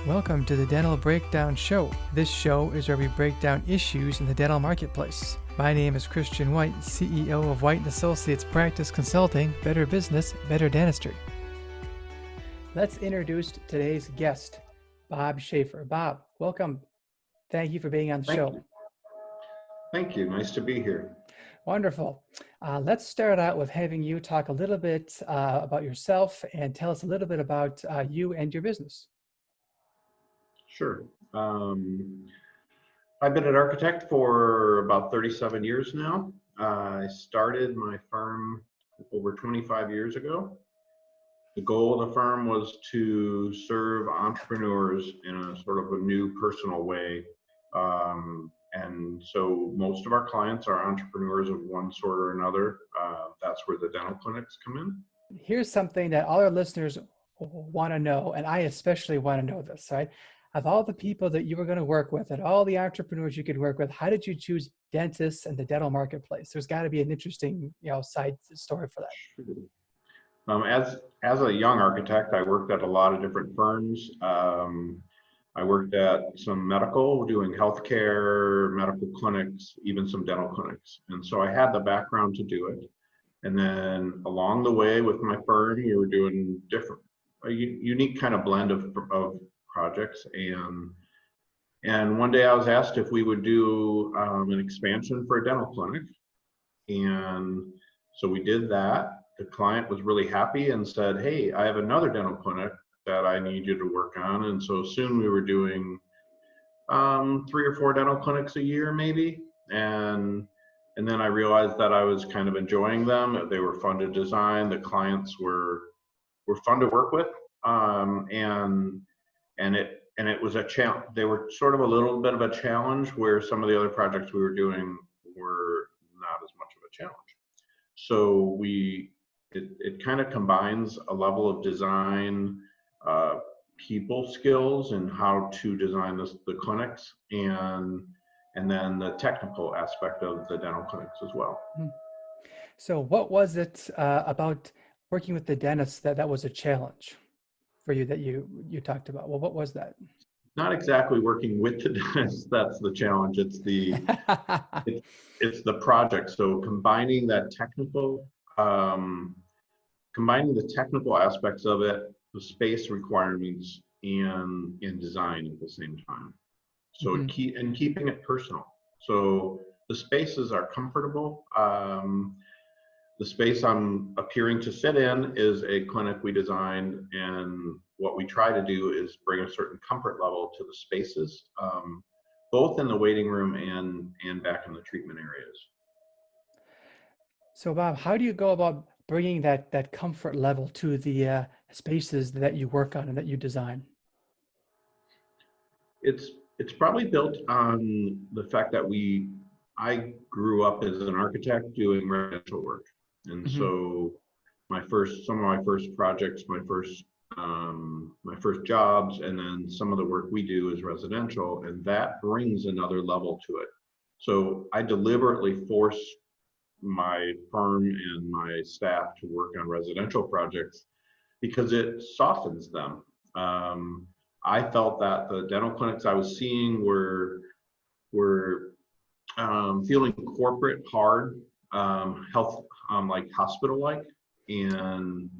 Welcome to the Dental Breakdown Show. This show is where we break down issues in the dental marketplace. My name is Christian White, CEO of White & Associates Practice Consulting, Better Business, Better Dentistry. Let's introduce today's guest, Bob Shaffer. Bob, welcome. Thank you for being on the show. Thank you. Nice to be here. Wonderful. Let's start out with having you talk a little bit about yourself and tell us a little bit about you and your business. Sure. I've been an architect for about 37 years now. I started my firm over 25 years ago. The goal of the firm was to serve entrepreneurs in a sort of a new personal way. And so most of our clients are entrepreneurs of one sort or another. That's where the dental clinics come in. Here's something that all our listeners want to know, and I especially want to know this, right? Of all the people that you were going to work with and all the entrepreneurs you could work with, how did you choose dentists and the dental marketplace? There's got to be an interesting, side story for that. As a young architect, I worked at a lot of different firms. I worked at some medical, doing healthcare, medical clinics, even some dental clinics. And so I had the background to do it. And then along the way with my firm, we were doing a unique kind of blend of projects. And one day I was asked if we would do an expansion for a dental clinic. And so we did that. The client was really happy and said, "Hey, I have another dental clinic that I need you to work on." And so soon we were doing 3 or 4 dental clinics a year, maybe. And then I realized that I was kind of enjoying them. They were fun to design. The clients were fun to work with. And it was a challenge. They were sort of a little bit of a challenge where some of the other projects we were doing were not as much of a challenge. So it kind of combines a level of design, people skills and how to design the clinics, and then the technical aspect of the dental clinics as well. So what was it about working with the dentist that was a challenge for you that you talked about? Well, what was that? Not exactly working with the dentist. That's the challenge. It's the it's the project. So combining the technical aspects of it, the space requirements, and design at the same time. So keeping it personal. So the spaces are comfortable. The space I'm appearing to sit in is a clinic we designed, and what we try to do is bring a certain comfort level to the spaces, both in the waiting room and back in the treatment areas. So Bob, how do you go about bringing that comfort level to the spaces that you work on and that you design? It's probably built on the fact that I grew up as an architect doing residential work. And so some of my first projects, my first jobs, and then some of the work we do is residential, and that brings another level to it. So I deliberately force my firm and my staff to work on residential projects because it softens them. I felt that the dental clinics I was seeing were feeling corporate, hard, health, like hospital-like, and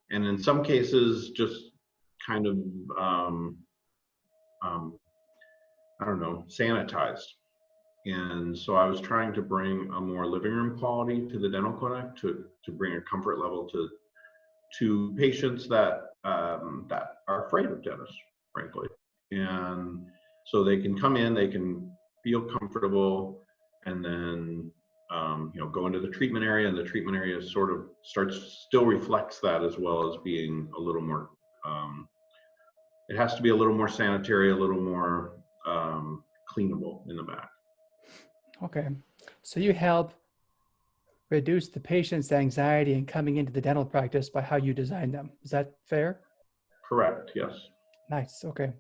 in some cases just kind of I don't know, sanitized. And so I was trying to bring a more living room quality to the dental clinic to bring a comfort level to patients that are afraid of dentists, frankly. And so they can come in, they can feel comfortable, and then go into the treatment area, and the treatment area sort of still reflects that, as well as being a little more, it has to be a little more sanitary, a little more cleanable in the back. Okay, so you help reduce the patient's anxiety in coming into the dental practice by how you design them. Is that fair? Correct, yes. Nice, okay.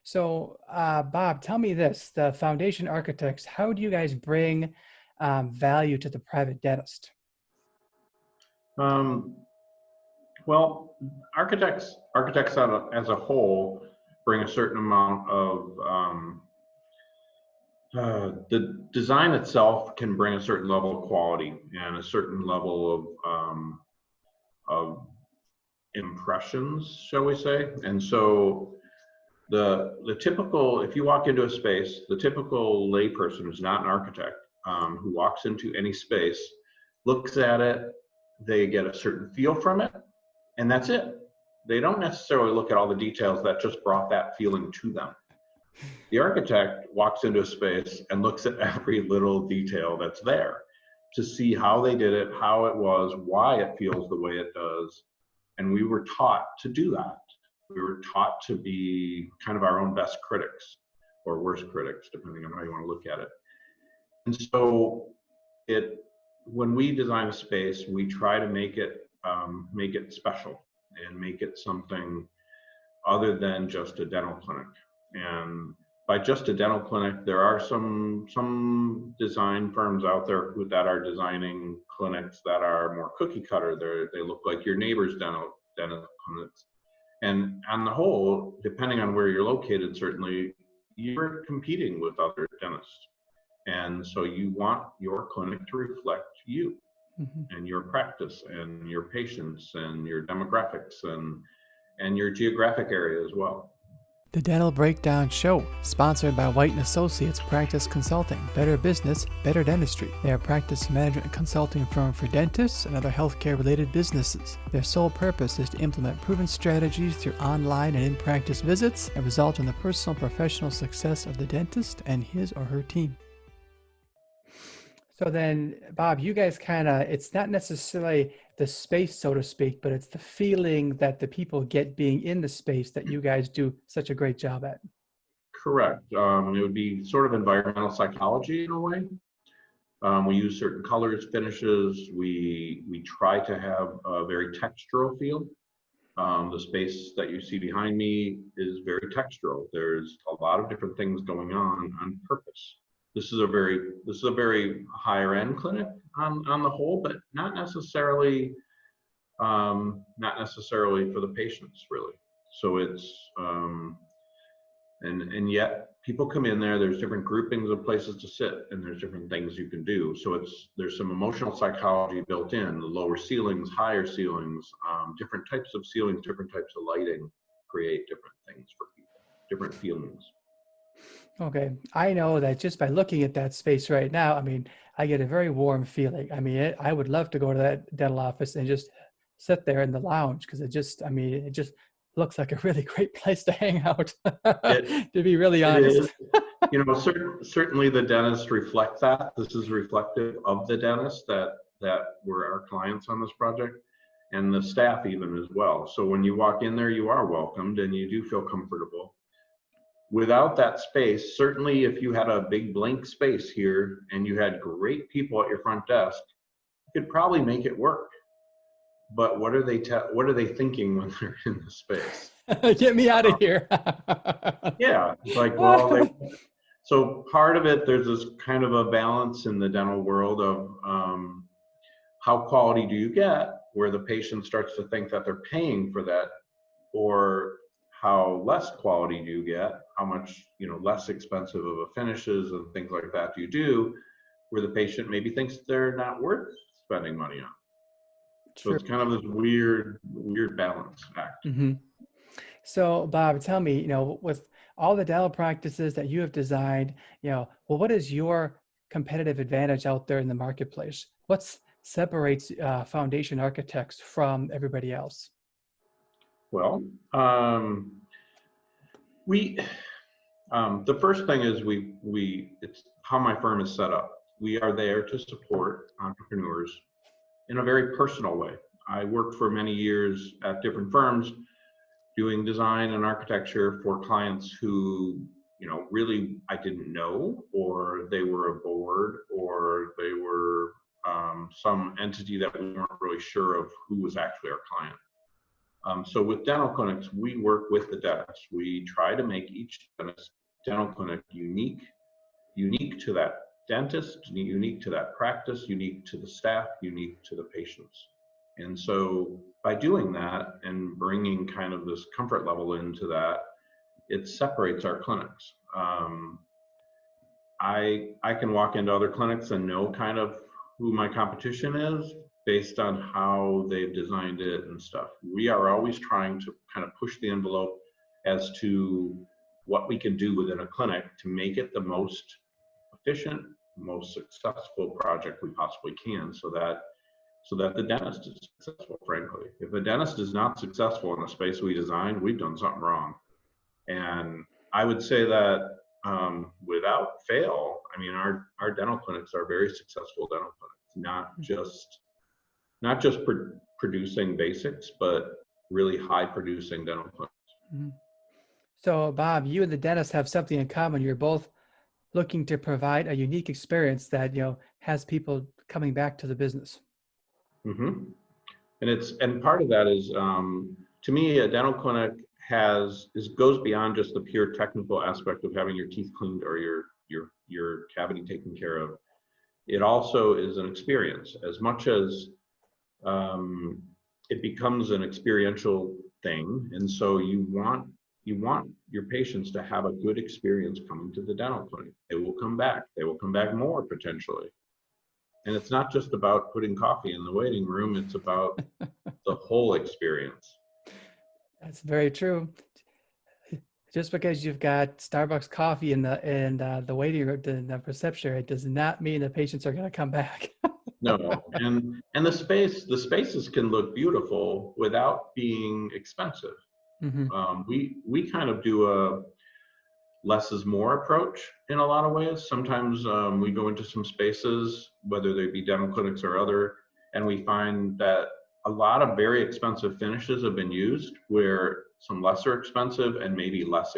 So Bob, tell me this, the Foundation Architects, how do you guys bring value to the private dentist? Well, architects as a whole bring a certain amount of the design itself can bring a certain level of quality and a certain level of impressions, shall we say. And so the typical, if you walk into a space, the typical layperson who's not an architect, who walks into any space, looks at it, they get a certain feel from it, and that's it. They don't necessarily look at all the details that just brought that feeling to them. The architect walks into a space and looks at every little detail that's there to see how they did it, how it was, why it feels the way it does. And we were taught to do that. We were taught to be kind of our own best critics or worst critics, depending on how you want to look at it. And so when we design a space, we try to make it special and make it something other than just a dental clinic. And by just a dental clinic, there are some design firms out there that are designing clinics that are more cookie cutter. They look like your neighbor's dental clinics. And on the whole, depending on where you're located, certainly you're competing with other dentists. And so you want your clinic to reflect you and your practice and your patients and your demographics and your geographic area as well. The Dental Breakdown Show, sponsored by White & Associates Practice Consulting, Better Business, Better Dentistry. They are a practice management and consulting firm for dentists and other healthcare-related businesses. Their sole purpose is to implement proven strategies through online and in-practice visits and result in the personal and professional success of the dentist and his or her team. So then, Bob, you guys it's not necessarily the space, so to speak, but it's the feeling that the people get being in the space that you guys do such a great job at. Correct. It would be sort of environmental psychology in a way. We use certain colors, finishes. We try to have a very textural feel. The space that you see behind me is very textural. There's a lot of different things going on purpose. This is a very higher end clinic on the whole, but not necessarily for the patients really. So it's and yet people come in there. There's different groupings of places to sit, and there's different things you can do. So there's some emotional psychology built in. The lower ceilings, higher ceilings, different types of ceilings, different types of lighting create different things for people, different feelings. Okay, I know that just by looking at that space right now, I mean, I get a very warm feeling. I mean, I would love to go to that dental office and just sit there in the lounge because it just looks like a really great place to hang out, to be really honest. You know, certainly the dentists reflect that. This is reflective of the dentists that were our clients on this project, and the staff even as well. So when you walk in there, you are welcomed and you do feel comfortable. Without that space, certainly if you had a big blank space here and you had great people at your front desk, you could probably make it work. But what are they thinking when they're in the space? Get me out of here. Yeah, like, well, so part of it, there's this kind of a balance in the dental world of how quality do you get, where the patient starts to think that they're paying for that, or how less quality do you get, how much, less expensive of a finishes and things like that do you do, where the patient maybe thinks they're not worth spending money on. So it's kind of this weird balance act. Mm-hmm. So Bob, tell me, with all the dental practices that you have designed, what is your competitive advantage out there in the marketplace? What separates foundation architects from everybody else? Well, the first thing is it's how my firm is set up. We are there to support entrepreneurs in a very personal way. I worked for many years at different firms doing design and architecture for clients who, really I didn't know, or they were a board, or they were some entity that we weren't really sure of who was actually our client. So with dental clinics, we work with the dentist. We try to make each dental clinic unique to that dentist, unique to that practice, unique to the staff, unique to the patients. And so by doing that and bringing kind of this comfort level into that, it separates our clinics. I can walk into other clinics and know kind of who my competition is based on how they've designed it and stuff. We are always trying to kind of push the envelope as to what we can do within a clinic to make it the most efficient, most successful project we possibly can, so that the dentist is successful, frankly. If a dentist is not successful in the space we designed, we've done something wrong. And I would say that without fail, I mean, our dental clinics are very successful dental clinics, not just producing basics, but really high producing dental clinics. Mhm. So, Bob, you and the dentist have something in common. You're both looking to provide a unique experience that, has people coming back to the business. Mm-hmm. And part of that is, to me, a dental clinic goes beyond just the pure technical aspect of having your teeth cleaned or your cavity taken care of. It also is an experience, as much as it becomes an experiential thing. And so you want your patients to have a good experience coming to the dental clinic. They will come back. They will come back more potentially. And it's not just about putting coffee in the waiting room. It's about the whole experience. That's very true. Just because you've got Starbucks coffee in the waiting room, the reception, it does not mean the patients are going to come back. No, and the spaces can look beautiful without being expensive. Mm-hmm. We kind of do a less is more approach in a lot of ways. Sometimes we go into some spaces, whether they be dental clinics or other, and we find that a lot of very expensive finishes have been used, where some lesser expensive and maybe less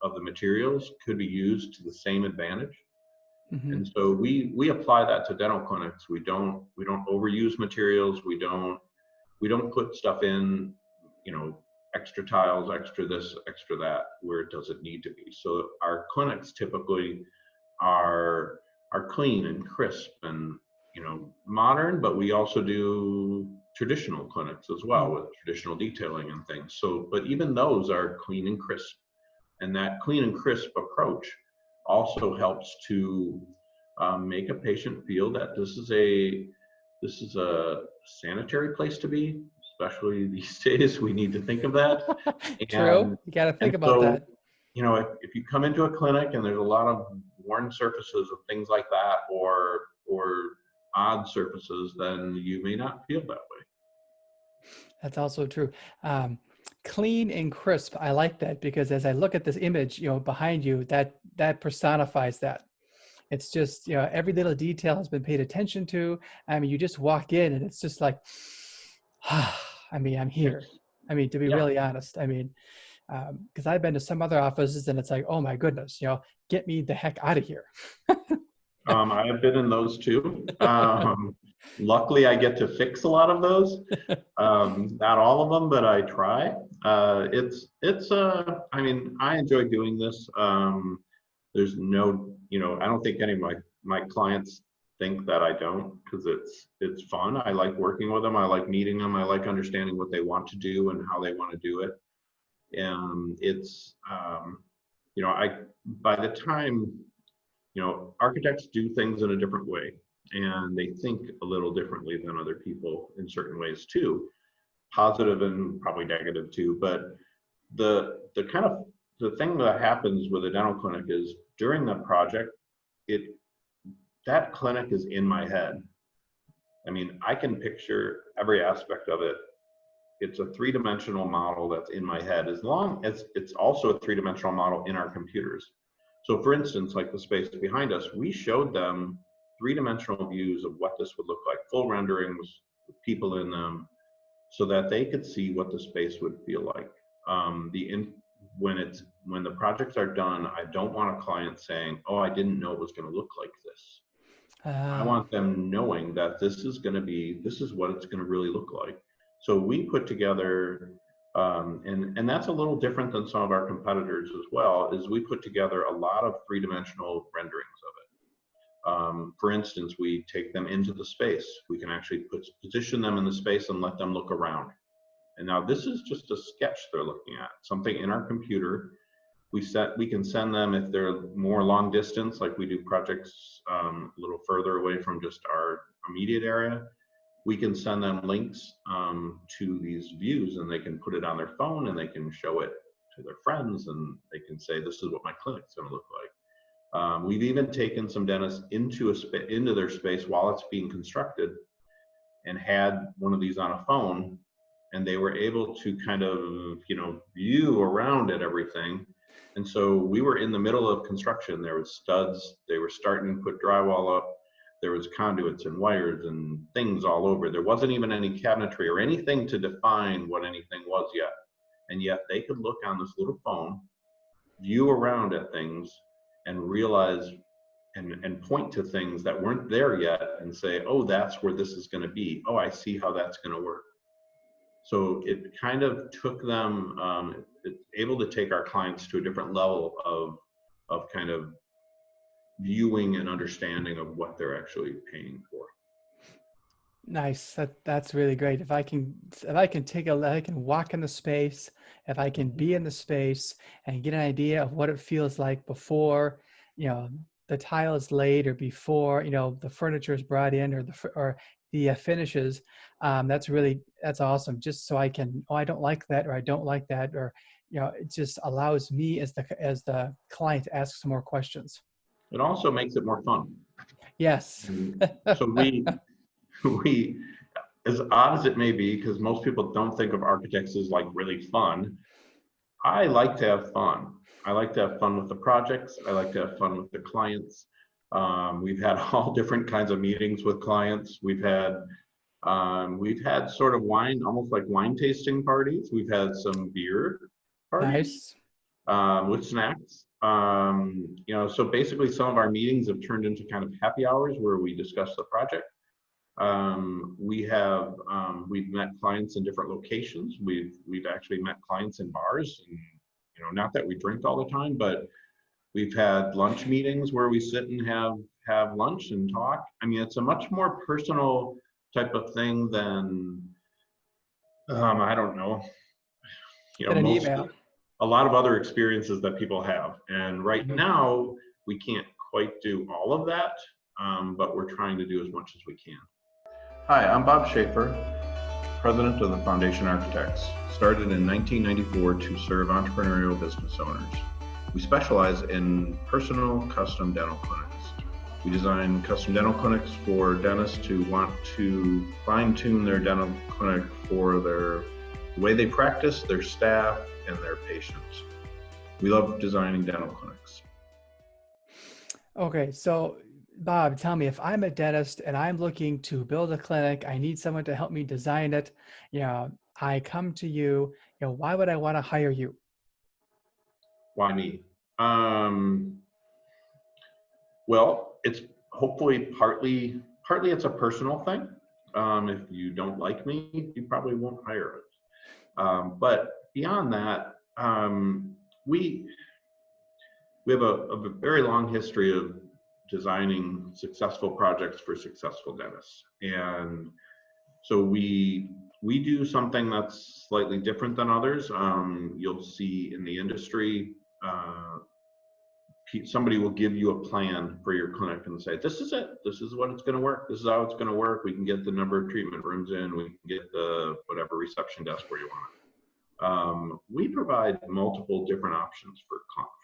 of the materials could be used to the same advantage. Mm-hmm. And so we apply that to dental clinics. We don't overuse materials. We don't put stuff in, extra tiles, extra this, extra that, where it doesn't need to be. So our clinics typically are clean and crisp and modern, but we also do traditional clinics as well with traditional detailing and things. So, but even those are clean and crisp, and that clean and crisp approach also helps to make a patient feel that this is a sanitary place to be. Especially these days, we need to think of that. True. You got to think about that. If you come into a clinic and there's a lot of worn surfaces or things like that, or odd surfaces, then you may not feel that way. That's also true. Clean and crisp. I like that, because as I look at this image, behind you, that personifies that. It's just, every little detail has been paid attention to. I mean, you just walk in and it's just like, I mean, I'm here. I mean, to be really honest, I mean, because I've been to some other offices and it's like, oh my goodness, get me the heck out of here. I have been in those too. Luckily, I get to fix a lot of those. Not all of them, but I try. I mean, I enjoy doing this. There's no, I don't think any of my clients think that I don't, because it's fun. I like working with them. I like meeting them. I like understanding what they want to do and how they want to do it. And by the time, architects do things in a different way, and they think a little differently than other people in certain ways too, positive and probably negative too. But the thing that happens with a dental clinic is, during the project, that clinic is in my head. I mean, I can picture every aspect of it. It's a three-dimensional model that's in my head, as long as it's also a three-dimensional model in our computers. So for instance, like the space behind us, we showed them three-dimensional views of what this would look like, full renderings with people in them, so that they could see what the space would feel like. When the projects are done, I don't want a client saying, oh, I didn't know it was going to look like this. I want them knowing that this is what it's going to really look like. So we put together, and that's a little different than some of our competitors as well, is we put together a lot of three-dimensional renderings of it. For instance, we take them into the space. We can actually position them in the space and let them look around. And now this is just a sketch they're looking at, something in our computer. We can send them if they're more long distance, like we do projects a little further away from just our immediate area. We can send them links to these views, and they can put it on their phone, and they can show it to their friends, and they can say, this is what my clinic's going to look like. We've even taken some dentists into their space while it's being constructed and had one of these on a phone, and they were able to kind of, view around at everything. And so we were in the middle of construction. There was studs. They were starting to put drywall up. There was conduits and wires and things all over. There wasn't even any cabinetry or anything to define what anything was yet. And yet they could look on this little phone, view around at things, and realize and point to things that weren't there yet and say, oh, that's where this is going to be. Oh, I see how that's going to work. So it kind of took them, it's able to take our clients to a different level of kind of viewing and understanding of what they're actually paying for. Nice. That's really great. If I can I can walk in the space, if I can be in the space and get an idea of what it feels like before, the tile is laid, or before, the furniture is brought in, or the finishes. That's awesome. Just so I can, oh, I don't like that, or I don't like that, or, it just allows me as the client to ask some more questions. It also makes it more fun. Yes. So we, as odd as it may be, because most people don't think of architects as like really fun, I like to have fun. I like to have fun with the projects. I like to have fun with the clients. We've had all different kinds of meetings with clients. We've had sort of wine, almost like wine tasting parties. We've had some beer parties. Nice. With snacks. So basically some of our meetings have turned into kind of happy hours where we discuss the project. We've met clients in different locations. We've actually met clients in bars, and not that we drink all the time, but we've had lunch meetings where we sit and have lunch and talk. I mean, it's a much more personal type of thing than I don't know, An email. a lot of other experiences that people have. And right now we can't quite do all of that, but we're trying to do as much as we can. Hi, I'm Bob Shaffer, president of the Foundation Architects, started in 1994 to serve entrepreneurial business owners. We specialize in personal custom dental clinics. We design custom dental clinics for dentists who want to fine-tune their dental clinic for the way they practice, their staff, and their patients. We love designing dental clinics. Okay, so Bob, tell me, if I'm a dentist and I'm looking to build a clinic, I need someone to help me design it. I come to you. Why would I want to hire you? Why me? Well, it's hopefully partly it's a personal thing. If you don't like me, you probably won't hire us. But beyond that, we have a very long history of designing successful projects for successful dentists. And so we do something that's slightly different than others. You'll see in the industry, somebody will give you a plan for your clinic and say, this is it. This is what it's going to work. This is how it's going to work. We can get the number of treatment rooms in. We can get the whatever reception desk where you want it. We provide multiple different options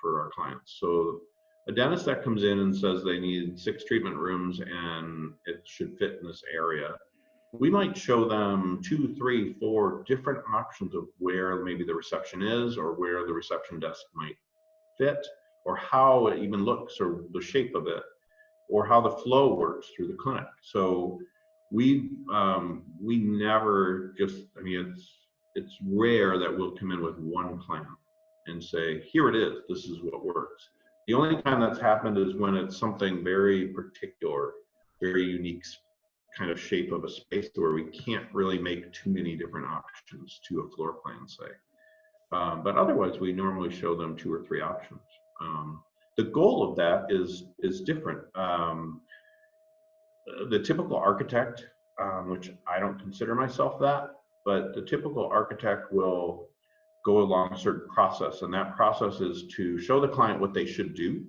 for our clients. So a dentist that comes in and says they need 6 treatment rooms and it should fit in this area, we might show them 2, 3, 4 different options of where maybe the reception is, or where the reception desk might fit, or how it even looks, or the shape of it, or how the flow works through the clinic. So we never just, I mean, it's rare that we'll come in with one plan and say, here it is, this is what works. The only time that's happened is when it's something very particular, very unique kind of shape of a space where we can't really make too many different options to a floor plan, say. But otherwise, we normally show them 2 or 3 options. The goal of that is different. The typical architect, which I don't consider myself that, but the typical architect will go along a certain process. And that process is to show the client what they should do,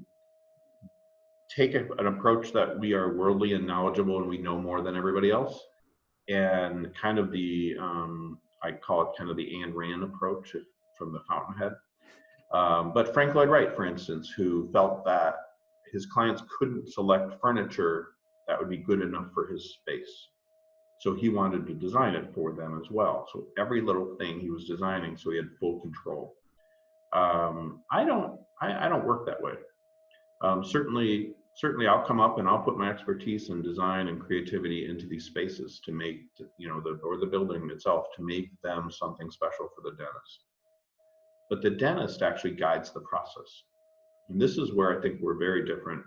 take an approach that we are worldly and knowledgeable and we know more than everybody else, and kind of the, I call it kind of the Ayn Rand approach from the Fountainhead. But Frank Lloyd Wright, for instance, who felt that his clients couldn't select furniture that would be good enough for his space. So he wanted to design it for them as well. So every little thing he was designing, so he had full control. I don't work that way. Certainly I'll come up and I'll put my expertise in design and creativity into these spaces to make, the building itself, to make them something special for the dentist. But the dentist actually guides the process. And this is where I think we're very different.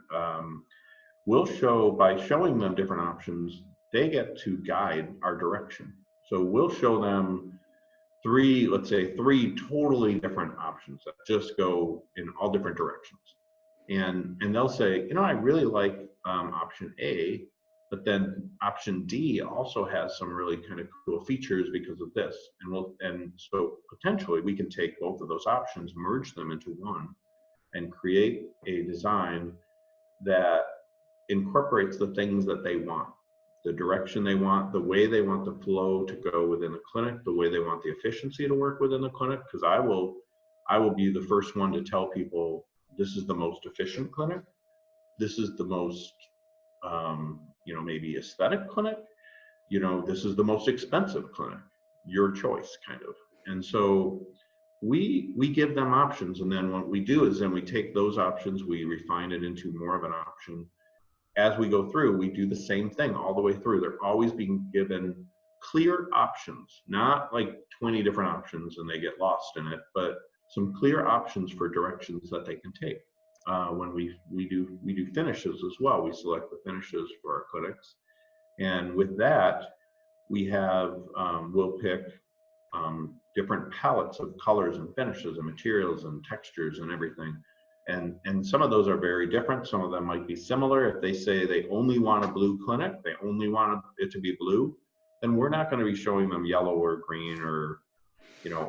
By showing them different options, they get to guide our direction. So we'll show them three totally different options that just go in all different directions. And they'll say, I really like option A, but then option D also has some really kind of cool features because of this. And so potentially we can take both of those options, merge them into one, and create a design that incorporates the things that they want, the direction they want, the way they want the flow to go within the clinic, the way they want the efficiency to work within the clinic. Because I will be the first one to tell people, this is the most efficient clinic. This is the most, maybe aesthetic clinic. This is the most expensive clinic. Your choice, kind of. And so we give them options, and then what we do is then we take those options, we refine it into more of an option. As we go through, we do the same thing all the way through. They're always being given clear options, not like 20 different options and they get lost in it, but some clear options for directions that they can take. When we do finishes as well, we select the finishes for our clinics, and with that we have we'll pick different palettes of colors and finishes and materials and textures and everything. And some of those are very different. Some of them might be similar. If they say they only want a blue clinic, they only want it to be blue, then we're not going to be showing them yellow or green or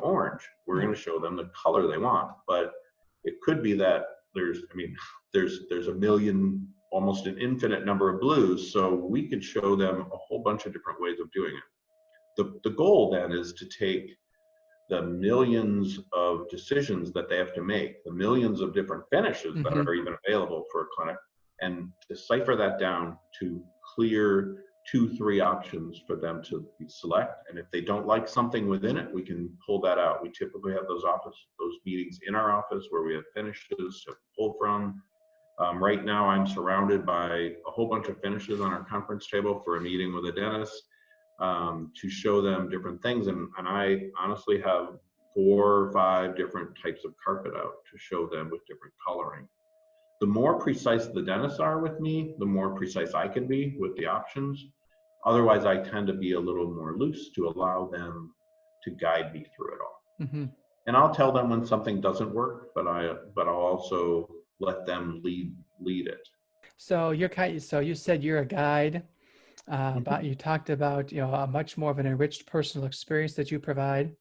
orange. We're going to show them the color they want. But it could be that there's a million, almost an infinite number of blues. So we could show them a whole bunch of different ways of doing it. The goal then is to take the millions of decisions that they have to make, the millions of different finishes that are even available for a clinic, and decipher that down to clear 2-3 options for them to select. And if they don't like something within it, we can pull that out. We typically have those meetings in our office where we have finishes to pull from. Right now I'm surrounded by a whole bunch of finishes on our conference table for a meeting with a dentist, to show them different things. And I honestly have 4 or 5 different types of carpet out to show them with different coloring. The more precise the dentists are with me, the more precise I can be with the options. Otherwise, I tend to be a little more loose to allow them to guide me through it all. And I'll tell them when something doesn't work, but I'll also let them lead it. So you said you're a guide. But you talked about a much more of an enriched personal experience that you provide.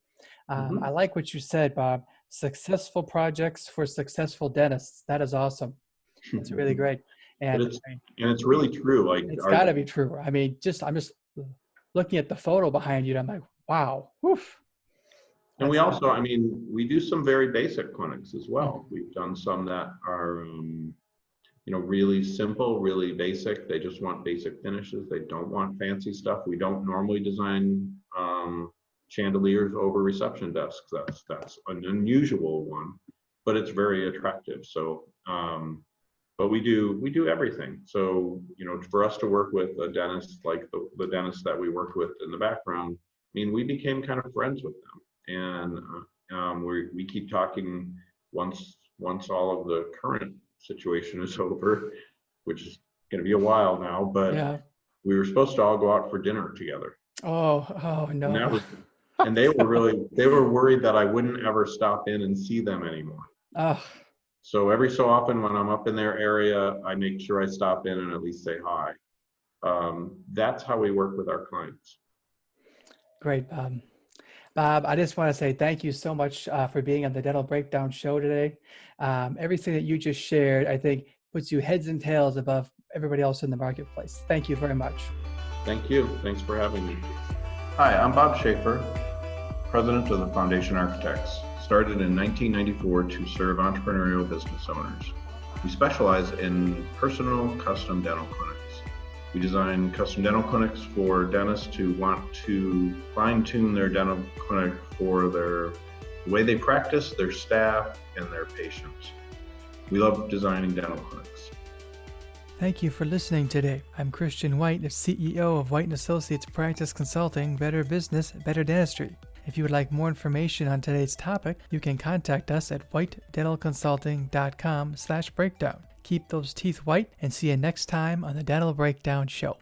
I like what you said, Bob. Successful projects for successful dentists. That is awesome. That's really great. And it's really true. Like, it's got to be true. I mean, I'm just looking at the photo behind you, and I'm like, wow. Woof. And we also, we do some very basic clinics as well. We've done some that are really simple, really basic. They just want basic finishes. They don't want fancy stuff. We don't normally design chandeliers over reception desks. That's an unusual one, but it's very attractive. So, but we do everything. So, for us to work with a dentist like the dentist that we worked with in the background, we became kind of friends with them, and we keep talking once all of the current situation is over, which is going to be a while now, but we were supposed to all go out for dinner together. Oh no. And they were worried that I wouldn't ever stop in and see them anymore. So every so often when I'm up in their area, I make sure I stop in and at least say hi. That's how we work with our clients. Great. Bob, I just want to say thank you so much for being on the Dental Breakdown show today. Everything that you just shared, I think, puts you heads and tails above everybody else in the marketplace. Thank you very much. Thank you. Thanks for having me. Hi, I'm Bob Shaffer, president of the Foundation Architects, started in 1994 to serve entrepreneurial business owners. We specialize in personal custom dental clinics. We design custom dental clinics for dentists who want to fine-tune their dental clinic for the way they practice, their staff, and their patients. We love designing dental clinics. Thank you for listening today. I'm Christian White, the CEO of White & Associates Practice Consulting, Better Business, Better Dentistry. If you would like more information on today's topic, you can contact us at whitedentalconsulting.com/breakdown. Keep those teeth white and see you next time on the Dental Breakdown Show.